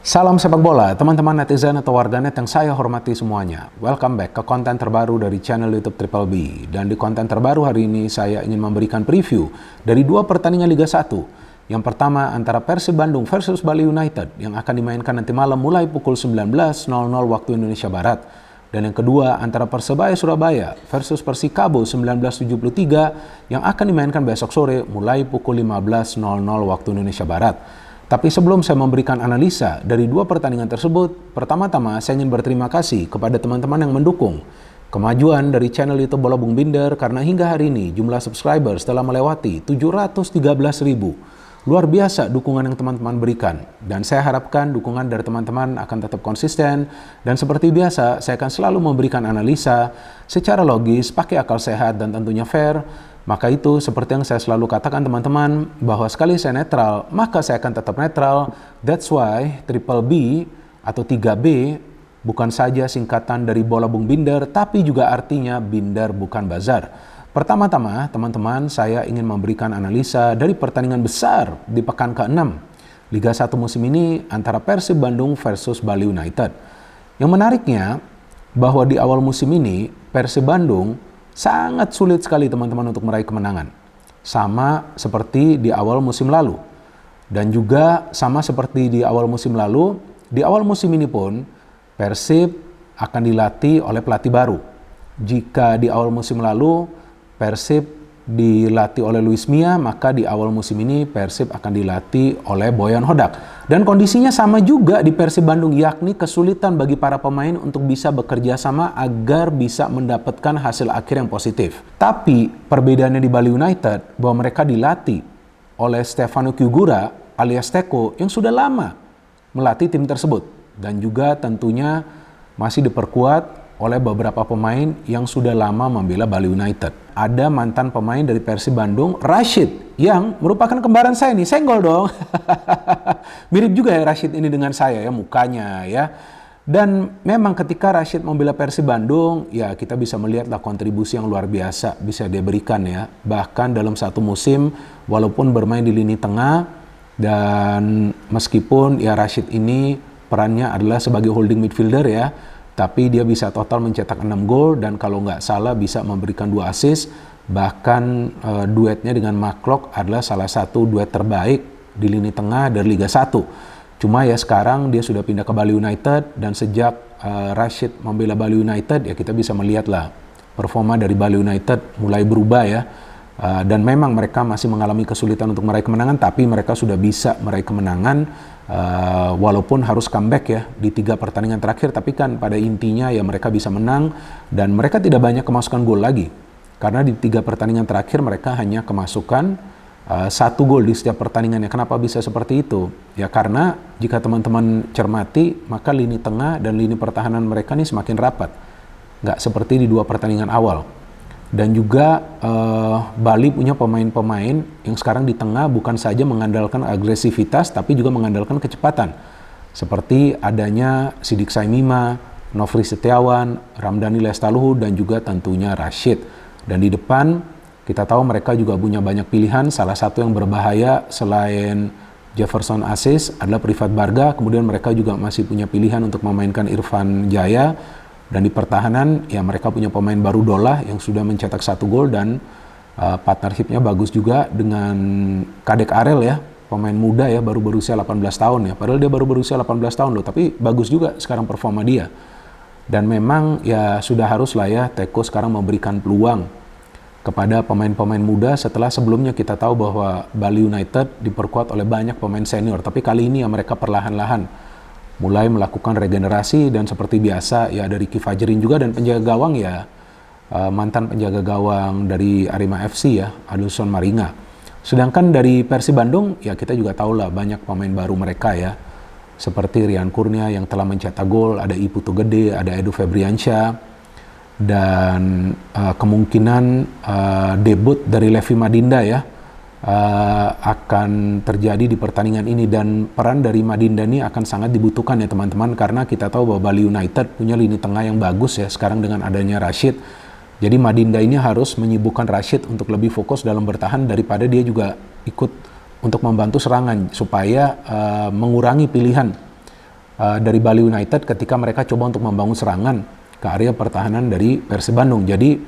Salam sepak bola, teman-teman netizen atau warganet yang saya hormati semuanya. Welcome back ke konten terbaru dari channel YouTube Triple B. Dan di konten terbaru hari ini saya ingin memberikan preview dari dua pertandingan Liga 1. Yang pertama antara Persib Bandung versus Bali United yang akan dimainkan nanti malam mulai pukul 19.00 waktu Indonesia Barat. Dan yang kedua antara Persebaya Surabaya versus Persikabo 1973 yang akan dimainkan besok sore mulai pukul 15.00 waktu Indonesia Barat. Tapi sebelum saya memberikan analisa dari dua pertandingan tersebut, pertama-tama saya ingin berterima kasih kepada teman-teman yang mendukung kemajuan dari channel YouTube Bola Bung Binder karena hingga hari ini jumlah subscribers telah melewati 713.000. Luar biasa dukungan yang teman-teman berikan dan saya harapkan dukungan dari teman-teman akan tetap konsisten dan seperti biasa saya akan selalu memberikan analisa secara logis, pakai akal sehat dan tentunya fair. Maka itu seperti yang saya selalu katakan teman-teman, bahwa sekali saya netral, maka saya akan tetap netral. That's why Triple B atau 3B bukan saja singkatan dari Bola Bung Binder, tapi juga artinya Binder bukan bazar. Pertama-tama teman-teman, saya ingin memberikan analisa dari pertandingan besar di pekan ke-6 Liga 1 musim ini antara Persib Bandung versus Bali United. Yang menariknya, bahwa di awal musim ini Persib Bandung sangat sulit sekali teman-teman untuk meraih kemenangan. Sama seperti di awal musim lalu. Dan juga sama seperti di awal musim lalu, di awal musim ini pun Persib akan dilatih oleh pelatih baru. Jika di awal musim lalu Persib dilatih oleh Luis Mia, maka di awal musim ini Persib akan dilatih oleh Boyan Hodak. Dan kondisinya sama juga di Persib Bandung, yakni kesulitan bagi para pemain untuk bisa bekerja sama agar bisa mendapatkan hasil akhir yang positif. Tapi perbedaannya di Bali United bahwa mereka dilatih oleh Stefano Cugura alias Teko yang sudah lama melatih tim tersebut dan juga tentunya masih diperkuat oleh beberapa pemain yang sudah lama membela Bali United. Ada mantan pemain dari Persib Bandung, Rashid, yang merupakan kembaran saya nih, senggol dong. Mirip juga ya Rashid ini dengan saya ya, mukanya ya. Dan memang ketika Rashid membela Persib Bandung, ya kita bisa melihatlah kontribusi yang luar biasa bisa dia berikan ya. Bahkan dalam satu musim, walaupun bermain di lini tengah, dan meskipun ya Rashid ini perannya adalah sebagai holding midfielder ya, tapi dia bisa total mencetak 6 gol dan kalau nggak salah bisa memberikan 2 assist. Bahkan duetnya dengan Maklok adalah salah satu duet terbaik di lini tengah dari Liga 1. Cuma ya sekarang dia sudah pindah ke Bali United dan sejak Rashid membela Bali United ya kita bisa melihatlah performa dari Bali United mulai berubah ya. Dan memang mereka masih mengalami kesulitan untuk meraih kemenangan, tapi mereka sudah bisa meraih kemenangan. Walaupun harus comeback ya di 3 pertandingan terakhir, tapi kan pada intinya ya mereka bisa menang dan mereka tidak banyak kemasukan gol lagi karena di 3 pertandingan terakhir mereka hanya kemasukan 1 gol di setiap pertandingannya. Kenapa bisa seperti itu? Ya karena jika teman-teman cermati maka lini tengah dan lini pertahanan mereka ini semakin rapat, nggak seperti di 2 pertandingan awal. Dan juga Bali punya pemain-pemain yang sekarang di tengah bukan saja mengandalkan agresivitas tapi juga mengandalkan kecepatan. Seperti adanya Sidik Saimima, Nofri Setiawan, Ramdhani Lestaluhu dan juga tentunya Rashid. Dan di depan kita tahu mereka juga punya banyak pilihan. Salah satu yang berbahaya selain Jefferson Aziz adalah Privat Barga. Kemudian mereka juga masih punya pilihan untuk memainkan Irfan Jaya. Dan di pertahanan ya mereka punya pemain baru Dolah yang sudah mencetak 1 gol dan partnershipnya bagus juga dengan Kadek Arel ya, pemain muda ya, baru berusia 18 tahun ya. Padahal dia baru berusia 18 tahun loh, tapi bagus juga sekarang performa dia. Dan memang ya sudah harus lah ya Teko sekarang memberikan peluang kepada pemain-pemain muda setelah sebelumnya kita tahu bahwa Bali United diperkuat oleh banyak pemain senior. Tapi kali ini ya mereka perlahan-lahan mulai melakukan regenerasi dan seperti biasa ya ada Ricky Fajrin juga dan penjaga gawang ya mantan penjaga gawang dari Arema FC ya, Adilson Maringa. Sedangkan dari Persib Bandung ya kita juga tahu lah banyak pemain baru mereka ya. Seperti Rian Kurnia yang telah mencetak gol, ada Iputu Gede, ada Edu Febriansyah dan kemungkinan debut dari Levi Madinda ya akan terjadi di pertandingan ini dan peran dari Madinda ini akan sangat dibutuhkan ya teman-teman karena kita tahu bahwa Bali United punya lini tengah yang bagus ya sekarang dengan adanya Rashid. Jadi Madinda ini harus menyibukkan Rashid untuk lebih fokus dalam bertahan daripada dia juga ikut untuk membantu serangan supaya mengurangi pilihan dari Bali United ketika mereka coba untuk membangun serangan ke area pertahanan dari Persib Bandung. Jadi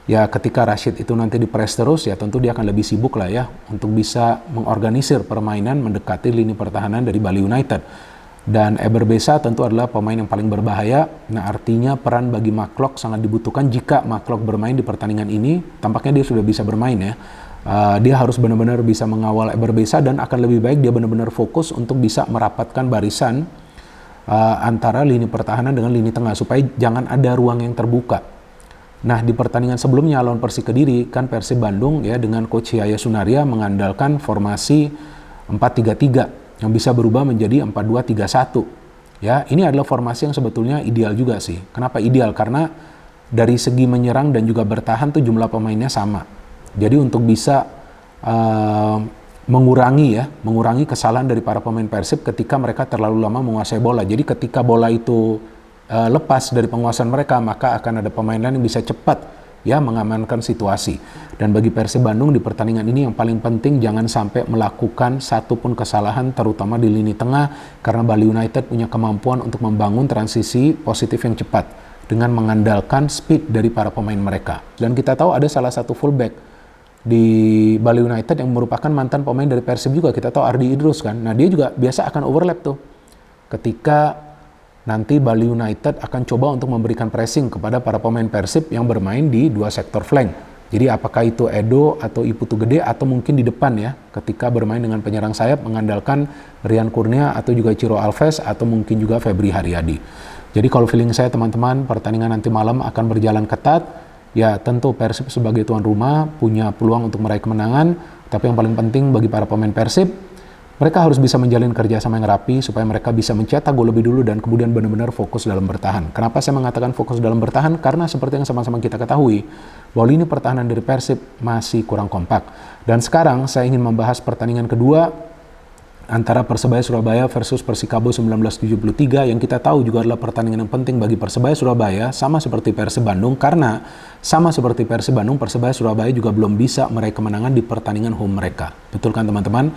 ya ketika Rashid itu nanti dipres terus, ya tentu dia akan lebih sibuk lah ya untuk bisa mengorganisir permainan mendekati lini pertahanan dari Bali United. Dan Eber Besa tentu adalah pemain yang paling berbahaya. Nah, artinya peran bagi McClough sangat dibutuhkan jika McClough bermain di pertandingan ini. Tampaknya dia sudah bisa bermain ya. Dia harus benar-benar bisa mengawal Eber Besa, dan akan lebih baik dia benar-benar fokus untuk bisa merapatkan barisan antara lini pertahanan dengan lini tengah supaya jangan ada ruang yang terbuka. Nah, di pertandingan sebelumnya lawan Persik Kediri kan Persib Bandung ya dengan coach Yaya Sunaria mengandalkan formasi 4-3-3 yang bisa berubah menjadi 4-2-3-1. Ya, ini adalah formasi yang sebetulnya ideal juga sih. Kenapa ideal? Karena dari segi menyerang dan juga bertahan tuh jumlah pemainnya sama. Jadi untuk bisa mengurangi kesalahan dari para pemain Persib ketika mereka terlalu lama menguasai bola. Jadi ketika bola itu lepas dari penguasaan mereka, maka akan ada pemain lain yang bisa cepat ya mengamankan situasi. Dan bagi Persib Bandung di pertandingan ini yang paling penting jangan sampai melakukan satupun kesalahan terutama di lini tengah, karena Bali United punya kemampuan untuk membangun transisi positif yang cepat dengan mengandalkan speed dari para pemain mereka. Dan kita tahu ada salah satu fullback di Bali United yang merupakan mantan pemain dari Persib juga, kita tahu Ardi Idrus kan. Nah, dia juga biasa akan overlap tuh ketika nanti Bali United akan coba untuk memberikan pressing kepada para pemain Persib yang bermain di dua sektor flank. Jadi apakah itu Edo atau Iputu Gede atau mungkin di depan ya, ketika bermain dengan penyerang sayap mengandalkan Rian Kurnia atau juga Ciro Alves atau mungkin juga Febri Haryadi. Jadi kalau feeling saya teman-teman, pertandingan nanti malam akan berjalan ketat. Ya tentu Persib sebagai tuan rumah punya peluang untuk meraih kemenangan, tapi yang paling penting bagi para pemain Persib, mereka harus bisa menjalin kerjasama yang rapi supaya mereka bisa mencetak gol lebih dulu dan kemudian benar-benar fokus dalam bertahan. Kenapa saya mengatakan fokus dalam bertahan? Karena seperti yang sama-sama kita ketahui, bahwa lini pertahanan dari Persib masih kurang kompak. Dan sekarang saya ingin membahas pertandingan kedua antara Persebaya Surabaya versus Persikabo 1973 yang kita tahu juga adalah pertandingan yang penting bagi Persebaya Surabaya, sama seperti Persib Bandung, karena sama seperti Persib Bandung, Persebaya Surabaya juga belum bisa meraih kemenangan di pertandingan home mereka. Betul kan teman-teman?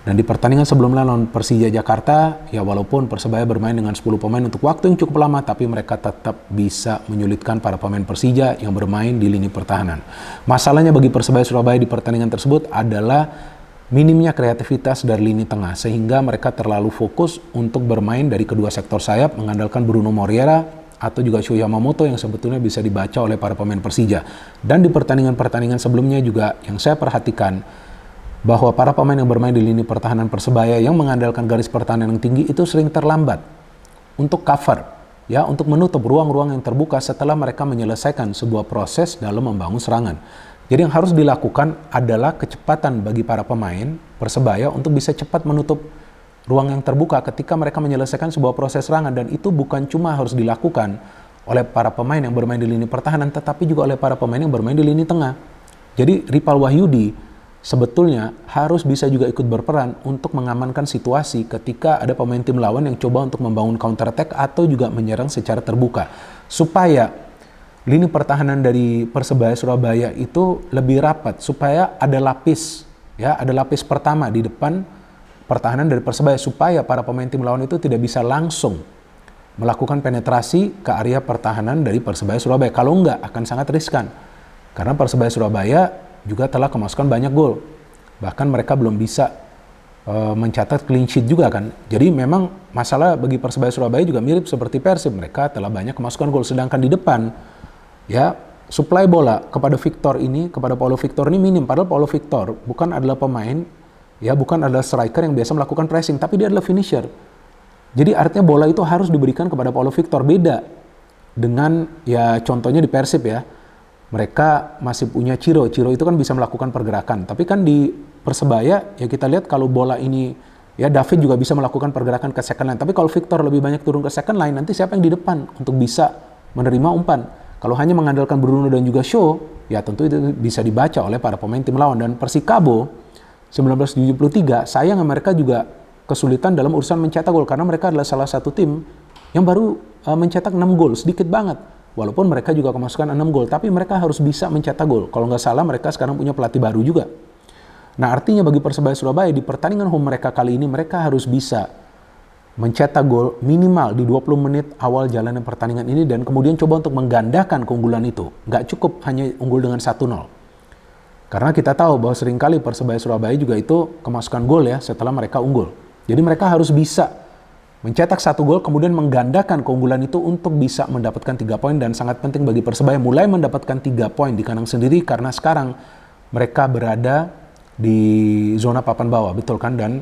Dan di pertandingan sebelumnya lawan Persija Jakarta, ya walaupun Persebaya bermain dengan 10 pemain untuk waktu yang cukup lama, tapi mereka tetap bisa menyulitkan para pemain Persija yang bermain di lini pertahanan. Masalahnya bagi Persebaya Surabaya di pertandingan tersebut adalah minimnya kreativitas dari lini tengah, sehingga mereka terlalu fokus untuk bermain dari kedua sektor sayap, mengandalkan Bruno Moriera atau juga Sho Yamamoto yang sebetulnya bisa dibaca oleh para pemain Persija. Dan di pertandingan-pertandingan sebelumnya juga yang saya perhatikan, bahwa para pemain yang bermain di lini pertahanan Persebaya yang mengandalkan garis pertahanan yang tinggi itu sering terlambat untuk cover, ya, untuk menutup ruang-ruang yang terbuka setelah mereka menyelesaikan sebuah proses dalam membangun serangan. Jadi yang harus dilakukan adalah kecepatan bagi para pemain Persebaya untuk bisa cepat menutup ruang yang terbuka ketika mereka menyelesaikan sebuah proses serangan, dan itu bukan cuma harus dilakukan oleh para pemain yang bermain di lini pertahanan, tetapi juga oleh para pemain yang bermain di lini tengah. Jadi Ripal Wahyudi sebetulnya harus bisa juga ikut berperan untuk mengamankan situasi ketika ada pemain tim lawan yang coba untuk membangun counter attack atau juga menyerang secara terbuka, supaya lini pertahanan dari Persebaya Surabaya itu lebih rapat, supaya ada lapis, ya, ada lapis pertama di depan pertahanan dari Persebaya, supaya para pemain tim lawan itu tidak bisa langsung melakukan penetrasi ke area pertahanan dari Persebaya Surabaya. Kalau enggak akan sangat riskan, karena Persebaya Surabaya juga telah kemasukan banyak gol. Bahkan mereka belum bisa mencatat clean sheet juga kan. Jadi memang masalah bagi Persebaya Surabaya juga mirip seperti Persib. Mereka telah banyak kemasukan gol. Sedangkan di depan, ya, suplai bola kepada Paulo Victor ini minim. Padahal Paulo Victor bukan adalah pemain, ya, bukan adalah striker yang biasa melakukan pressing, tapi dia adalah finisher. Jadi artinya bola itu harus diberikan kepada Paulo Victor. Beda dengan, ya, contohnya di Persib ya. Mereka masih punya Ciro itu kan bisa melakukan pergerakan. Tapi kan di Persebaya, ya kita lihat kalau bola ini, ya David juga bisa melakukan pergerakan ke second line. Tapi kalau Victor lebih banyak turun ke second line, nanti siapa yang di depan untuk bisa menerima umpan? Kalau hanya mengandalkan Bruno dan juga Sho, ya tentu itu bisa dibaca oleh para pemain tim lawan. Dan Persikabo 1973, sayang mereka juga kesulitan dalam urusan mencetak gol, karena mereka adalah salah satu tim yang baru mencetak 6 gol, sedikit banget. Walaupun mereka juga kemasukan 6 gol, tapi mereka harus bisa mencetak gol. Kalau nggak salah mereka sekarang punya pelatih baru juga. Nah artinya bagi Persebaya Surabaya di pertandingan home mereka kali ini, mereka harus bisa mencetak gol minimal di 20 menit awal jalannya pertandingan ini dan kemudian coba untuk menggandakan keunggulan itu. Nggak cukup hanya unggul dengan 1-0. Karena kita tahu bahwa seringkali Persebaya Surabaya juga itu kemasukan gol ya setelah mereka unggul. Jadi mereka harus bisa mencetak 1 gol kemudian menggandakan keunggulan itu untuk bisa mendapatkan 3 poin, dan sangat penting bagi Persebaya mulai mendapatkan 3 poin di kandang sendiri karena sekarang mereka berada di zona papan bawah, betul kan? Dan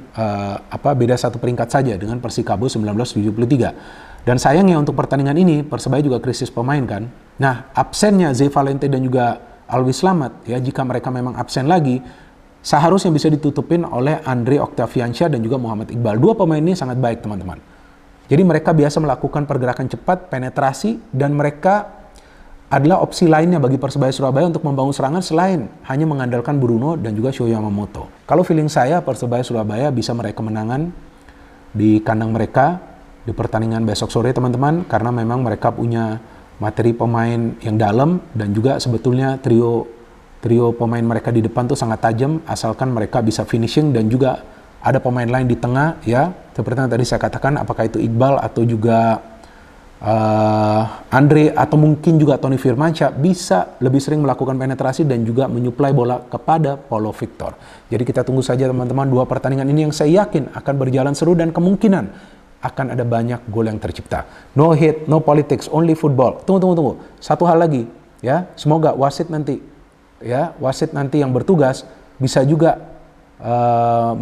beda 1 peringkat saja dengan Persikabo 1973. Dan sayangnya untuk pertandingan ini Persebaya juga krisis pemain kan. Nah, absennya Zé Valente dan juga Alwi Slamet ya, jika mereka memang absen lagi, seharusnya bisa ditutupin oleh Andre Octaviansyah dan juga Muhammad Iqbal. 2 pemain ini sangat baik teman-teman. Jadi mereka biasa melakukan pergerakan cepat, penetrasi, dan mereka adalah opsi lainnya bagi Persebaya Surabaya untuk membangun serangan selain hanya mengandalkan Bruno dan juga Sho Yamamoto. Kalau feeling saya Persebaya Surabaya bisa meraih kemenangan di kandang mereka di pertandingan besok sore teman-teman, karena memang mereka punya materi pemain yang dalam dan juga sebetulnya trio pemain mereka di depan tuh sangat tajam asalkan mereka bisa finishing, dan juga ada pemain lain di tengah ya, seperti yang tadi saya katakan, apakah itu Iqbal atau juga Andre atau mungkin juga Tony Firmansyah bisa lebih sering melakukan penetrasi dan juga menyuplai bola kepada Paulo Victor. Jadi kita tunggu saja teman-teman 2 pertandingan ini yang saya yakin akan berjalan seru dan kemungkinan akan ada banyak gol yang tercipta. No hate, no politics, only football. Tunggu. Satu hal lagi ya, semoga wasit nanti yang bertugas bisa juga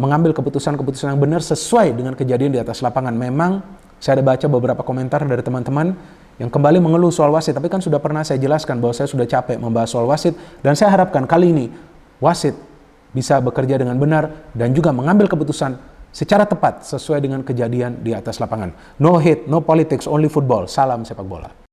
mengambil keputusan-keputusan yang benar sesuai dengan kejadian di atas lapangan. Memang saya ada baca beberapa komentar dari teman-teman yang kembali mengeluh soal wasit, tapi kan sudah pernah saya jelaskan bahwa saya sudah capek membahas soal wasit, dan saya harapkan kali ini wasit bisa bekerja dengan benar dan juga mengambil keputusan secara tepat sesuai dengan kejadian di atas lapangan. No hate, no politics, only football. Salam sepak bola.